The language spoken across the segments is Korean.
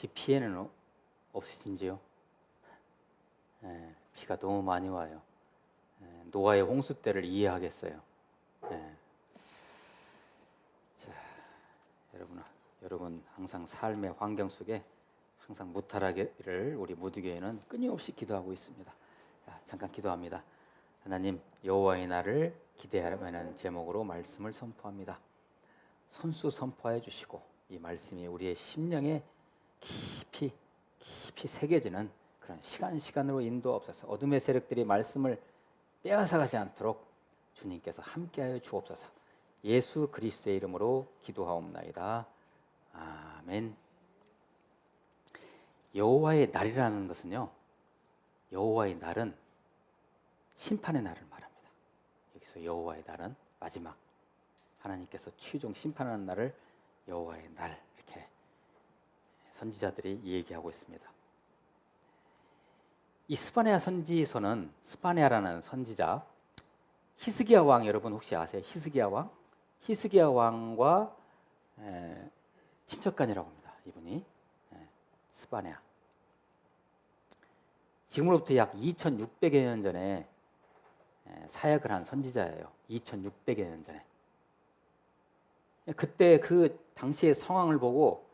피해는 없으신지요? 비가 너무 많이 와요. 노아의 홍수 때를 이해하겠어요. 자, 여러분 항상 삶의 환경 속에 항상 무탈하기를 우리 모두교회는 끊임없이 기도하고 있습니다. 잠깐 기도합니다. 하나님, 여호와의 날을 기대하라는 제목으로 말씀을 선포합니다. 손수 선포해 주시고 이 말씀이 우리의 심령에 깊이 새겨지는 그런 시간으로 인도하옵소서. 어둠의 세력들이 말씀을 빼앗아가지 않도록 주님께서 함께하여 주옵소서. 예수 그리스도의 이름으로 기도하옵나이다. 아멘. 여호와의 날이라는 것은요, 여호와의 날은 심판의 날을 말합니다. 여기서 여호와의 날은 마지막 하나님께서 최종 심판하는 날을 여호와의 날, 이렇게 선지자들이 얘기하고 있습니다. 이 스바냐 선지서는 스바냐라는 선지자, 히스기야 왕 여러분 혹시 아세요? 히스기야 왕? 히스기야 왕과 친척간이라고 합니다. 이분이 스바냐. 지금으로부터 약 2600여 년 전에 사역을 한 선지자예요. 2600여 년 전에. 그때 그 당시의 상황을 보고,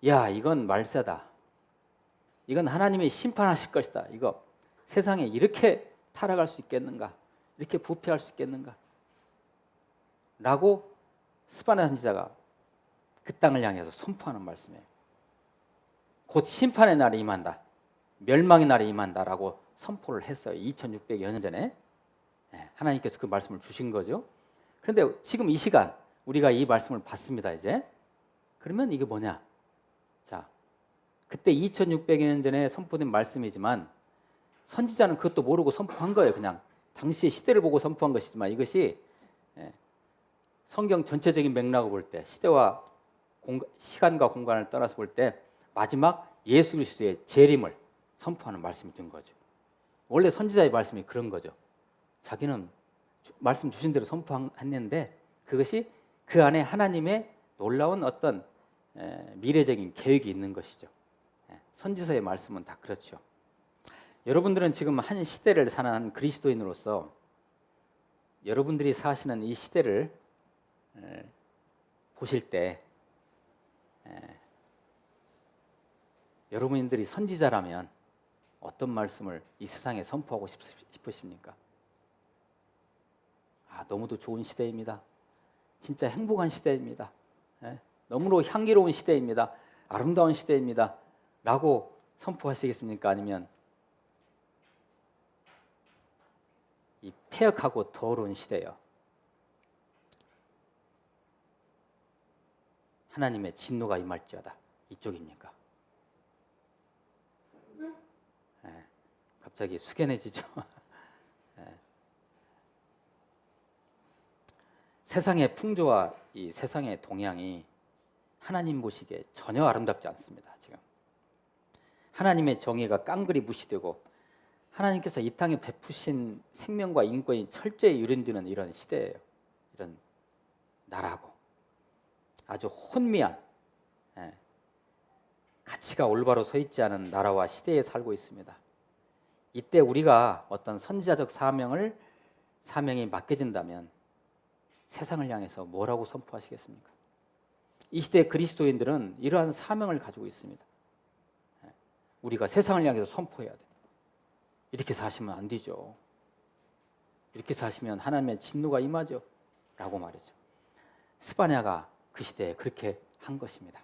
야, 이건 말세다. 이건 하나님이 심판하실 것이다. 이거 세상에 이렇게 타락할 수 있겠는가? 이렇게 부패할 수 있겠는가? 라고 스바냐 선지자가 그 땅을 향해서 선포하는 말씀이에요. 곧 심판의 날이 임한다. 멸망의 날이 임한다라고 선포를 했어요. 2600여 년 전에. 하나님께서 그 말씀을 주신 거죠. 그런데 지금 이 시간 우리가 이 말씀을 받습니다. 이제. 그러면 이게 뭐냐? 자, 그때 2600여 년 전에 선포된 말씀이지만 선지자는 그것도 모르고 선포한 거예요. 그냥 당시의 시대를 보고 선포한 것이지만 이것이 성경 전체적인 맥락을 볼 때, 시대와 시간과 공간을 떠나서 볼 때 마지막 예수 그리스도의 재림을 선포하는 말씀이 된 거죠. 원래 선지자의 말씀이 그런 거죠. 자기는 말씀 주신 대로 선포했는데 그것이 그 안에 하나님의 놀라운 어떤 미래적인 계획이 있는 것이죠. 선지서의 말씀은 다 그렇죠. 여러분들은 지금 한 시대를 사는 한 그리스도인으로서 여러분들이 사시는 이 시대를 보실 때 여러분들이 선지자라면 어떤 말씀을 이 세상에 선포하고 싶으십니까? 너무도 좋은 시대입니다. 진짜 행복한 시대입니다. 너무도 향기로운 시대입니다. 아름다운 시대입니다. 라고 선포하시겠습니까? 아니면 이 폐역하고 더러운 시대요. 하나님의 진노가 임할지어다. 이쪽입니까? 갑자기 숙연해지죠. 세상의 풍조와 이 세상의 동향이 하나님 보시기에 전혀 아름답지 않습니다. 지금 하나님의 정의가 깡그리 무시되고 하나님께서 이 땅에 베푸신 생명과 인권이 철저히 유린되는 이런 시대예요. 이런 나라고 아주 혼미한 가치가 올바로 서 있지 않은 나라와 시대에 살고 있습니다. 이때 우리가 어떤 선지자적 사명이 맡겨진다면 세상을 향해서 뭐라고 선포하시겠습니까? 이 시대 그리스도인들은 이러한 사명을 가지고 있습니다. 우리가 세상을 향해서 선포해야 돼. 이렇게 사시면 안 되죠. 이렇게 사시면 하나님의 진노가 임하죠. 라고 말이죠. 스바냐가 그 시대에 그렇게 한 것입니다.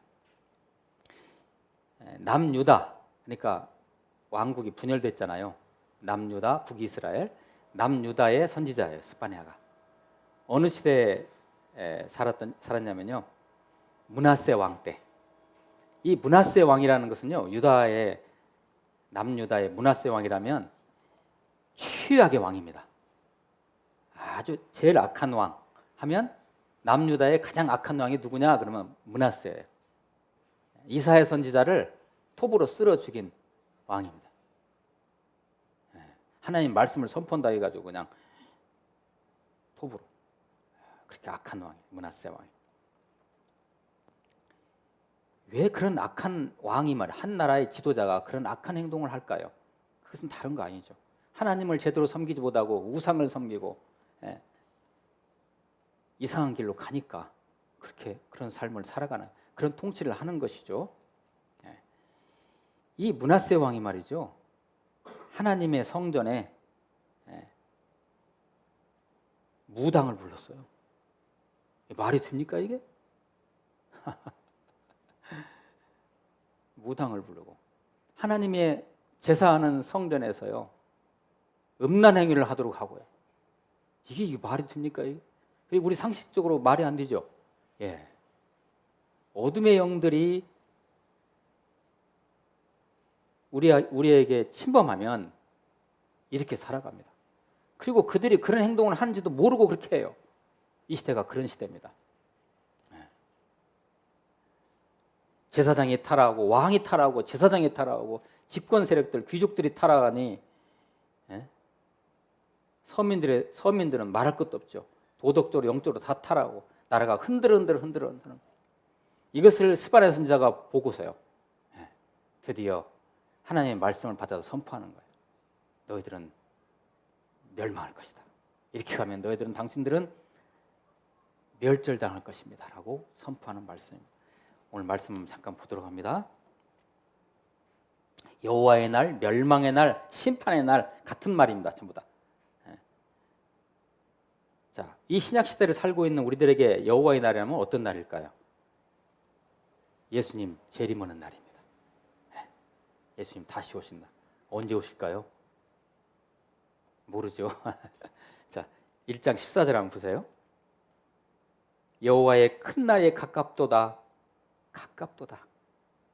남유다, 그러니까 왕국이 분열됐잖아요. 남유다, 북이스라엘, 남유다의 선지자예요. 스바냐가. 어느 시대에 살았냐면요, 므낫세 왕 때. 이 므낫세 왕이라는 것은요, 남유다의 므낫세 왕이라면 최악의 왕입니다. 아주 제일 악한 왕 하면 남유다의 가장 악한 왕이 누구냐? 그러면 므낫세예요. 이사야 선지자를 톱으로 쓸어 죽인 왕입니다. 하나님 말씀을 선포한다 해가지고 그냥 톱으로. 그렇게 악한 왕이 므낫세 왕이. 왜 그런 악한 왕이 한 나라의 지도자가 그런 악한 행동을 할까요? 그것은 다른 거 아니죠. 하나님을 제대로 섬기지 못하고 우상을 섬기고 이상한 길로 가니까 그렇게 그런 삶을 살아가는 그런 통치를 하는 것이죠. 이 므낫세 왕이 말이죠. 하나님의 성전에 무당을 불렀어요. 말이 됩니까 이게? 무당을 부르고 하나님의 제사하는 성전에서요 음란 행위를 하도록 하고요. 이게 말이 됩니까 이게? 우리 상식적으로 말이 안 되죠. 예. 어둠의 영들이 우리에게 침범하면 이렇게 살아갑니다. 그리고 그들이 그런 행동을 하는지도 모르고 그렇게 해요. 이 시대가 그런 시대입니다. 제사장이 타락하고 왕이 타락하고 제사장이 타락하고 집권 세력들 귀족들이 타락하니 서민들은 말할 것도 없죠. 도덕적으로 영적으로 다 타락하고 나라가 흔들흔들. 이것을 스바랴 선지자가 보고서요. 드디어 하나님의 말씀을 받아서 선포하는 거예요. 너희들은 멸망할 것이다. 이렇게 가면 당신들은 멸절당할 것입니다. 라고 선포하는 말씀입니다. 오늘 말씀 잠깐 보도록 합니다. 여호와의 날, 멸망의 날, 심판의 날 같은 말입니다. 전부 다. 자, 이 신약 시대를 살고 있는 우리들에게 여호와의 날이라면 어떤 날일까요? 예수님 재림하는 날입니다. 예수님 다시 오신다. 언제 오실까요? 모르죠. 자, 1장 14절 한번 보세요. 여호와의 큰 날이 가깝도다.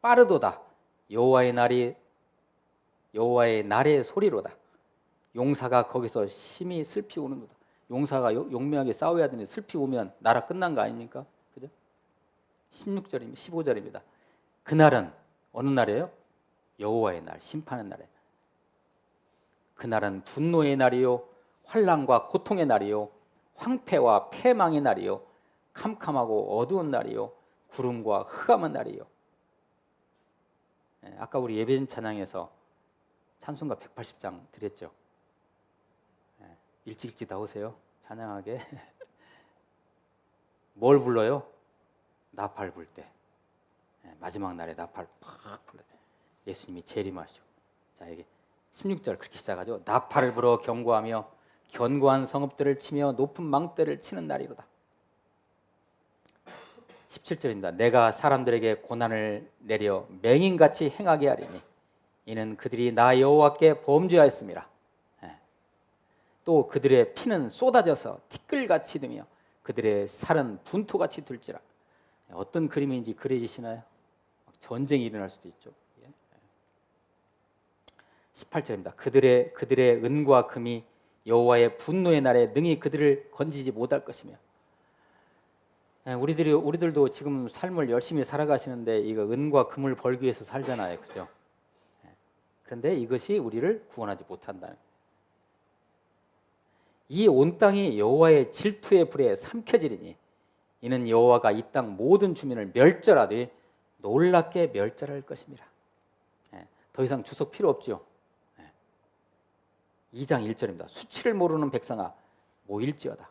빠르도다. 여호와의 날의 소리로다. 용사가 거기서 심히 슬피 우는도다. 용사가 용맹하게 싸워야 되는데 슬피 우면 나라 끝난 거 아닙니까? 그죠? 16절입니다. 15절입니다. 그날은 어느 날이에요? 여호와의 날, 심판의 날이에요. 그날은 분노의 날이요, 환난과 고통의 날이요, 황폐와 패망의 날이요, 캄캄하고 어두운 날이요, 구름과 흑암한 날이요. 아까 우리 예배전 찬양에서 찬송가 180장 드렸죠. 일찍 나오세요. 찬양하게. 뭘 불러요? 나팔 불 때. 마지막 날에 나팔 팍 불러요. 예수님이 재림하시고. 자, 이게 16절 그렇게 시작하죠. 나팔을 불어 경고하며 견고한 성읍들을 치며 높은 망대를 치는 날이로다. 17절입니다. 내가 사람들에게 고난을 내려 맹인같이 행하게 하리니 이는 그들이 나 여호와께 범죄하였습니다. 또 그들의 피는 쏟아져서 티끌같이 되며 그들의 살은 분토같이 될지라. 어떤 그림인지 그려지시나요? 전쟁이 일어날 수도 있죠. 18절입니다. 그들의 은과 금이 여호와의 분노의 날에 능히 그들을 건지지 못할 것이며. 우리들도 지금 삶을 열심히 살아가시는데 이거 은과 금을 벌기 위해서 살잖아요, 그죠? 그런데 이것이 우리를 구원하지 못한다는. 이 온 땅이 여호와의 질투의 불에 삼켜지리니 이는 여호와가 이 땅 모든 주민을 멸절하되 놀랍게 멸절할 것입니다. 더 이상 주석 필요 없죠. 2장 1절입니다. 수치를 모르는 백성아 모일지어다.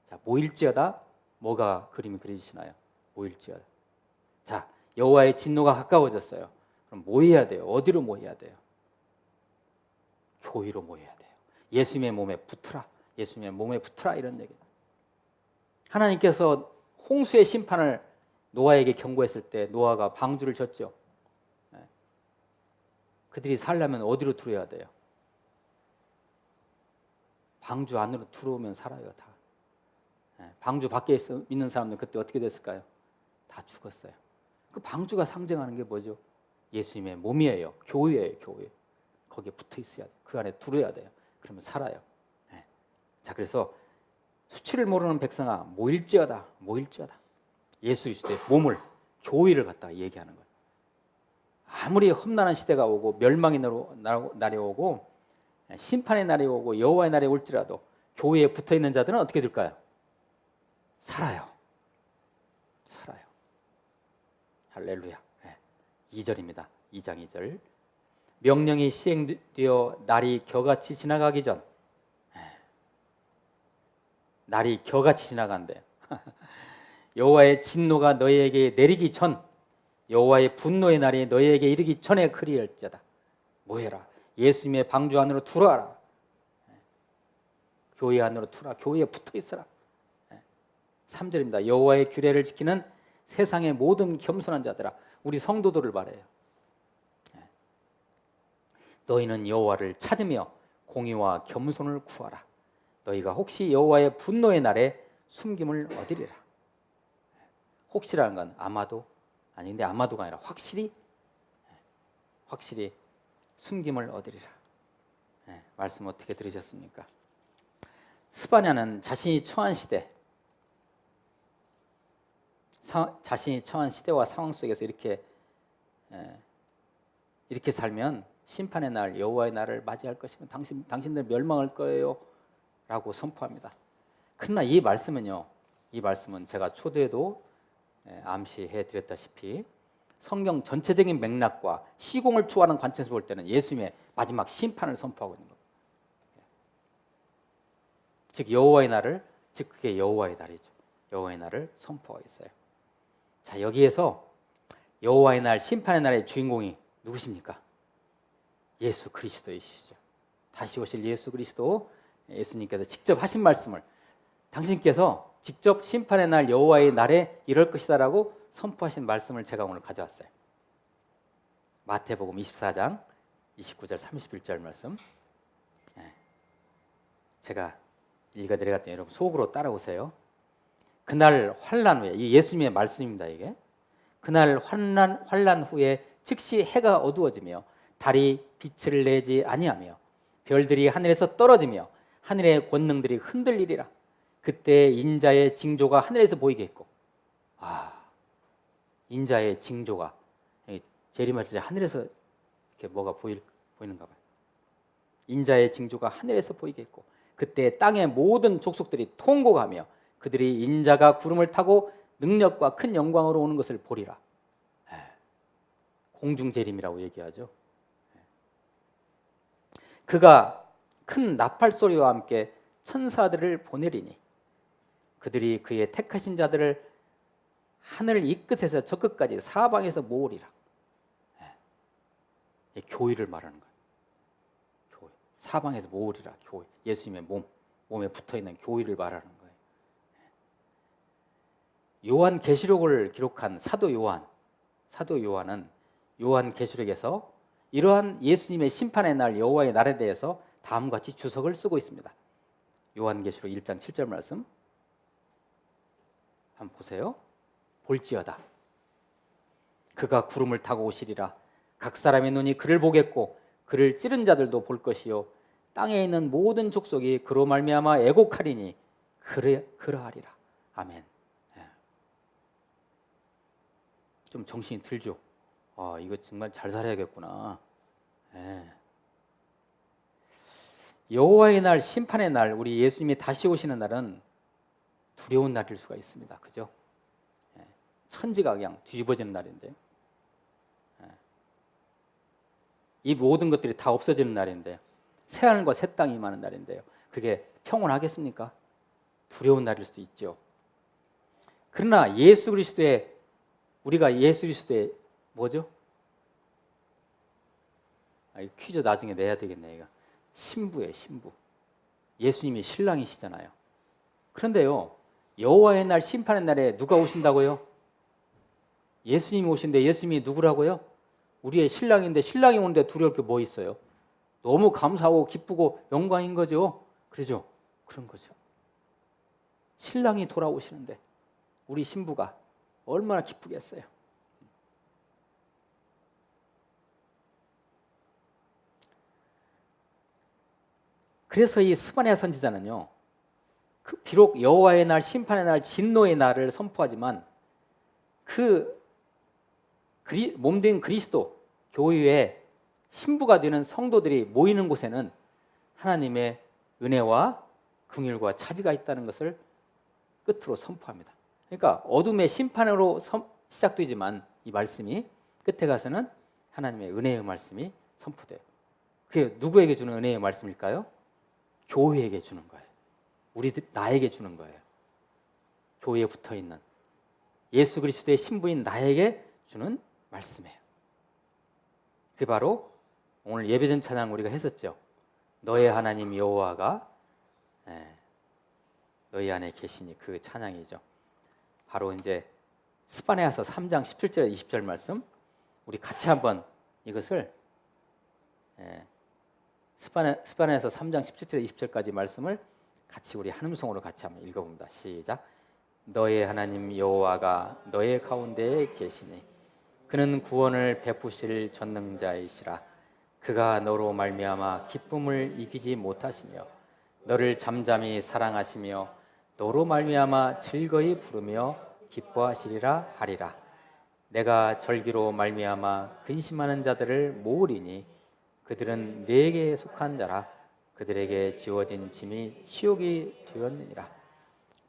자, 모일지어다. 뭐가 그림이 그려지시나요? 모일지어다. 자, 여호와의 진노가 가까워졌어요. 그럼 모여야 돼요. 어디로 모여야 돼요? 교회로 모여야 돼요. 예수님의 몸에 붙으라. 이런 얘기. 하나님께서 홍수의 심판을 노아에게 경고했을 때 노아가 방주를 졌죠. 그들이 살려면 어디로 들어야 돼요? 방주 안으로 들어오면 살아요, 다. 방주 밖에 있는 사람들 그때 어떻게 됐을까요? 다 죽었어요. 그 방주가 상징하는 게 뭐죠? 예수님의 몸이에요. 교회예요, 교회. 거기에 붙어 있어야 돼요. 그 안에 들어야 돼요. 그러면 살아요. 자, 그래서 수치를 모르는 백성아 모일지어다. 예수 그리스도의 몸을, 교회를 갖다가 얘기하는 거예요. 아무리 험난한 시대가 오고 멸망의 날이 오고 심판의 날이 오고 여호와의 날이 올지라도 교회에 붙어있는 자들은 어떻게 될까요? 살아요. 할렐루야. 2절입니다. 2장 2절. 명령이 시행되어 날이 겨같이 지나가기 전, 날이 겨같이 지나간대. 여호와의 진노가 너희에게 내리기 전, 여호와의 분노의 날이 너희에게 이르기 전에 그리할지어다. 뭐해라? 예수님의 방주 안으로 들어와라. 교회 안으로 들어와. 교회에 붙어 있어라. 3절입니다. 여호와의 규례를 지키는 세상의 모든 겸손한 자들아. 우리 성도들을 말해요. 너희는 여호와를 찾으며 공의와 겸손을 구하라. 너희가 혹시 여호와의 분노의 날에 숨김을 얻으리라. 혹시라는 건 아마도 아닌데, 아마도가 아니라 확실히 숨김을 얻으리라. 말씀 어떻게 들으셨습니까? 스바냐는 자신이 처한 시대와 상황 속에서 이렇게 살면 심판의 날, 여호와의 날을 맞이할 것이면 당신들 멸망할 거예요 라고 선포합니다. 그러나 이 말씀은 제가 초대에도 암시해 드렸다시피 성경 전체적인 맥락과 시공을 초월하는 관점에서 볼 때는 예수님의 마지막 심판을 선포하고 있는 겁니다. 즉 여호와의 날을, 즉 그게 여호와의 날이죠. 여호와의 날을 선포하고 있어요. 자, 여기에서 여호와의 날, 심판의 날의 주인공이 누구십니까? 예수 그리스도이시죠. 다시 오실 예수 그리스도, 예수님께서 직접 하신 말씀을 당신께서 직접 심판의 날, 여호와의 날에 이럴 것이다라고 선포하신 말씀을 제가 오늘 가져왔어요. 마태복음 24장 29절 31절 말씀. 제가 읽어드려갔더니 여러분 속으로 따라오세요. 그날 환난 후에, 이 예수님의 말씀입니다. 이게 그날 환난 후에 즉시 해가 어두워지며 달이 빛을 내지 아니하며 별들이 하늘에서 떨어지며 하늘의 권능들이 흔들리리라. 그때 인자의 징조가 하늘에서 보이겠고, 인자의 징조가 재림할 하늘에서 이렇게 뭐가 보이는가 봐요. 인자의 징조가 하늘에서 보이겠고, 그때 땅의 모든 족속들이 통곡하며 그들이 인자가 구름을 타고 능력과 큰 영광으로 오는 것을 보리라. 공중 재림이라고 얘기하죠. 그가 큰 나팔 소리와 함께 천사들을 보내리니 그들이 그의 택하신 자들을 하늘 이 끝에서 저 끝까지 사방에서 모으리라. 교회를 말하는 거예요. 교회. 사방에서 모으리라. 교회. 예수님의 몸에 붙어있는 교회를 말하는 거예요. 요한계시록을 기록한 사도 요한은 요한계시록에서 이러한 예수님의 심판의 날, 여호와의 날에 대해서 다음과 같이 주석을 쓰고 있습니다. 요한계시록 1장 7절 말씀 한번 보세요. 볼지어다 그가 구름을 타고 오시리라. 각 사람의 눈이 그를 보겠고 그를 찌른 자들도 볼 것이요 땅에 있는 모든 족속이 그로 말미암아 애곡하리니 그러하리라. 아멘. 좀 정신이 들죠. 이거 정말 잘 살아야겠구나. 여호와의 날, 심판의 날, 우리 예수님이 다시 오시는 날은 두려운 날일 수가 있습니다. 그죠? 천지가 그냥 뒤집어지는 날인데, 이 모든 것들이 다 없어지는 날인데, 새하늘과 새 땅이 임하는 날인데요. 그게 평온하겠습니까? 두려운 날일 수도 있죠. 그러나 우리가 예수 그리스도의 뭐죠? 퀴즈 나중에 내야 되겠네. 이거 신부예요, 신부. 예수님이 신랑이시잖아요. 그런데요, 여호와의 날, 심판의 날에 누가 오신다고요? 예수님이 오신데 예수님이 누구라고요? 우리의 신랑인데, 신랑이 오는데 두려울 게 뭐 있어요? 너무 감사하고 기쁘고 영광인 거죠. 그러죠? 그런 거죠. 신랑이 돌아오시는데 우리 신부가 얼마나 기쁘겠어요. 그래서 이 스바냐 선지자는요, 비록 여호와의 날, 심판의 날, 진노의 날을 선포하지만 몸된 그리스도 교회에 신부가 되는 성도들이 모이는 곳에는 하나님의 은혜와 긍휼과 자비가 있다는 것을 끝으로 선포합니다. 그러니까 어둠의 심판으로 시작되지만 이 말씀이 끝에 가서는 하나님의 은혜의 말씀이 선포돼요. 그게 누구에게 주는 은혜의 말씀일까요? 교회에게 주는 거예요. 나에게 주는 거예요. 교회에 붙어있는 예수 그리스도의 신부인 나에게 주는 말씀이에요. 그게 바로 오늘 예배전 찬양 우리가 했었죠. 너의 하나님 여호와가 너희 안에 계시니, 그 찬양이죠. 바로 이제 스바냐서 3장 17절 20절 말씀, 우리 같이 한번 이것을 스바냐서 3장 17절 20절까지 말씀을 같이 우리 한음성으로 같이 한번 읽어봅니다. 시작. 너의 하나님 여호와가 너의 가운데에 계시니 그는 구원을 베푸실 전능자이시라. 그가 너로 말미암아 기쁨을 이기지 못하시며 너를 잠잠히 사랑하시며 너로 말미암아 즐거이 부르며 기뻐하시리라 하리라. 내가 절기로 말미암아 근심하는 자들을 모으리니 그들은 내게 속한 자라. 그들에게 지워진 짐이 치욕이 되었느니라.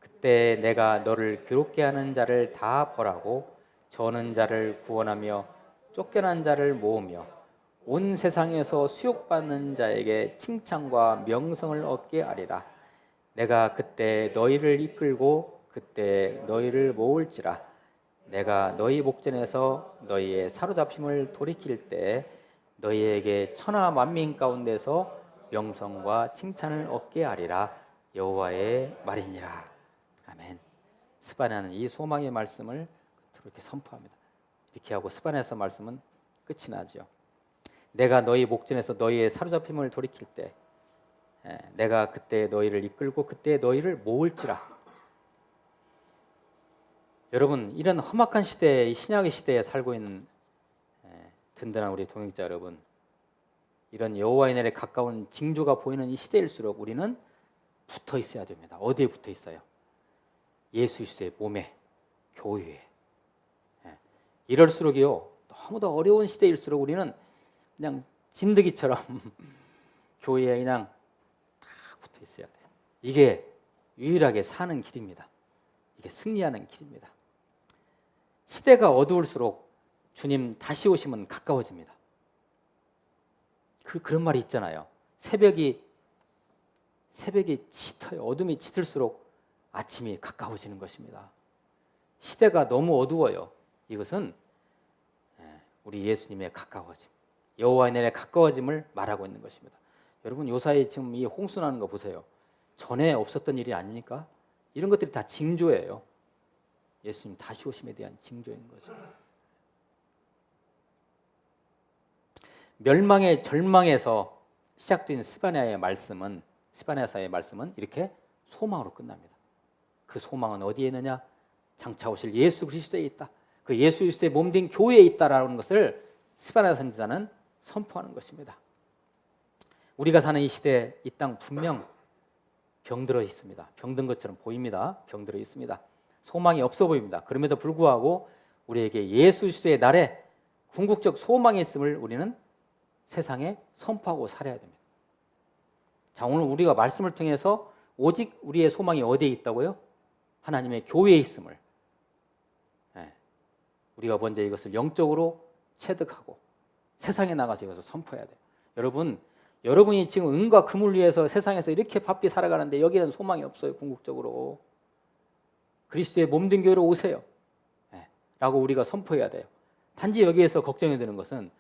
그때 내가 너를 괴롭게 하는 자를 다 벌하고 저는 자를 구원하며 쫓겨난 자를 모으며 온 세상에서 수욕받는 자에게 칭찬과 명성을 얻게 하리라. 내가 그때 너희를 이끌고 그때 너희를 모을지라. 내가 너희 목전에서 너희의 사로잡힘을 돌이킬 때 너희에게 천하 만민 가운데서 명성과 칭찬을 얻게 하리라. 여호와의 말이니라. 아멘. 스바냐는 이 소망의 말씀을 이렇게 선포합니다. 이렇게 하고 스바냐서 말씀은 끝이 나죠. 내가 너희 목전에서 너희의 사로잡힘을 돌이킬 때 내가 그때 너희를 이끌고 그때 너희를 모을지라. 여러분, 이런 험악한 시대에, 신약의 시대에 살고 있는 든든한 우리 동역자 여러분, 이런 여호와의 날에 가까운 징조가 보이는 이 시대일수록 우리는 붙어 있어야 됩니다. 어디에 붙어 있어요? 예수 그리스도의 몸에, 교회에. 이럴수록이요, 너무 더 어려운 시대일수록 우리는 그냥 진드기처럼 교회에 그냥 딱 붙어 있어야 돼요. 이게 유일하게 사는 길입니다. 이게 승리하는 길입니다. 시대가 어두울수록 주님 다시 오시면 가까워집니다. 그런 말이 있잖아요. 새벽이 짙어요. 어둠이 짙을수록 아침이 가까워지는 것입니다. 시대가 너무 어두워요. 이것은 우리 예수님의 가까워짐, 여호와의 날에 가까워짐을 말하고 있는 것입니다. 여러분, 요사이 지금 이 홍수나는 거 보세요. 전에 없었던 일이 아닙니까? 이런 것들이 다 징조예요. 예수님 다시 오심에 대한 징조인 거죠. 멸망의 절망에서 시작된 스바냐서의 말씀은 이렇게 소망으로 끝납니다. 그 소망은 어디에 있느냐? 장차 오실 예수 그리스도에 있다. 그 예수 그리스도의 몸된 교회에 있다라는 것을 스바냐 선지자는 선포하는 것입니다. 우리가 사는 이 시대, 이 땅 분명 병들어 있습니다. 병든 것처럼 보입니다. 병들어 있습니다. 소망이 없어 보입니다. 그럼에도 불구하고 우리에게 예수 그리스도의 날에 궁극적 소망이 있음을 우리는 세상에 선포하고 살아야 됩니다. 자, 오늘 우리가 말씀을 통해서 오직 우리의 소망이 어디에 있다고요? 하나님의 교회에 있음을, 우리가 먼저 이것을 영적으로 체득하고 세상에 나가서 이것을 선포해야 돼요. 여러분이 지금 은과 금을 위해서 세상에서 이렇게 바삐 살아가는데 여기는 소망이 없어요. 궁극적으로 그리스도의 몸된 교회로 오세요 라고 우리가 선포해야 돼요. 단지 여기에서 걱정이 되는 것은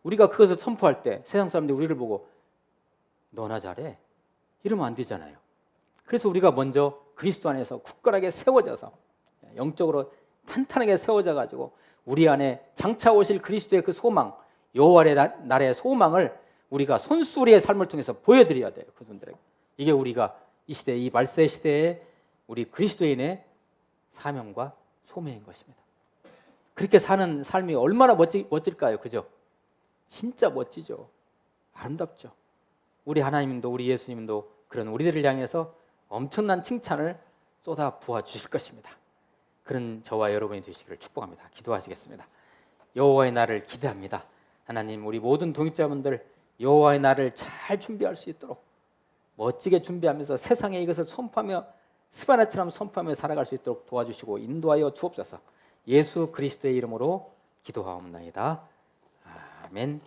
우리가 그것을 선포할 때 세상 사람들이 우리를 보고 너나 잘해 이러면 안 되잖아요. 그래서 우리가 먼저 그리스도 안에서 굳건하게 세워져서 영적으로 탄탄하게 세워져 가지고 우리 안에 장차 오실 그리스도의 그 소망, 여호와의 날의 소망을 우리가 손수리의 삶을 통해서 보여드려야 돼요. 그분들에게. 이게 우리가 이 시대, 이 말세 시대에 우리 그리스도인의 사명과 소명인 것입니다. 그렇게 사는 삶이 얼마나 멋질까요? 그죠? 진짜 멋지죠. 아름답죠. 우리 하나님도 우리 예수님도 그런 우리들을 향해서 엄청난 칭찬을 쏟아 부어 주실 것입니다. 그런 저와 여러분이 되시기를 축복합니다. 기도하시겠습니다. 여호와의 날을 기대합니다. 하나님, 우리 모든 동역자분들 여호와의 날을 잘 준비할 수 있도록 멋지게 준비하면서 세상에 이것을 선포하며 스바냐처럼 선포하며 살아갈 수 있도록 도와주시고 인도하여 주옵소서. 예수 그리스도의 이름으로 기도하옵나이다. 아멘.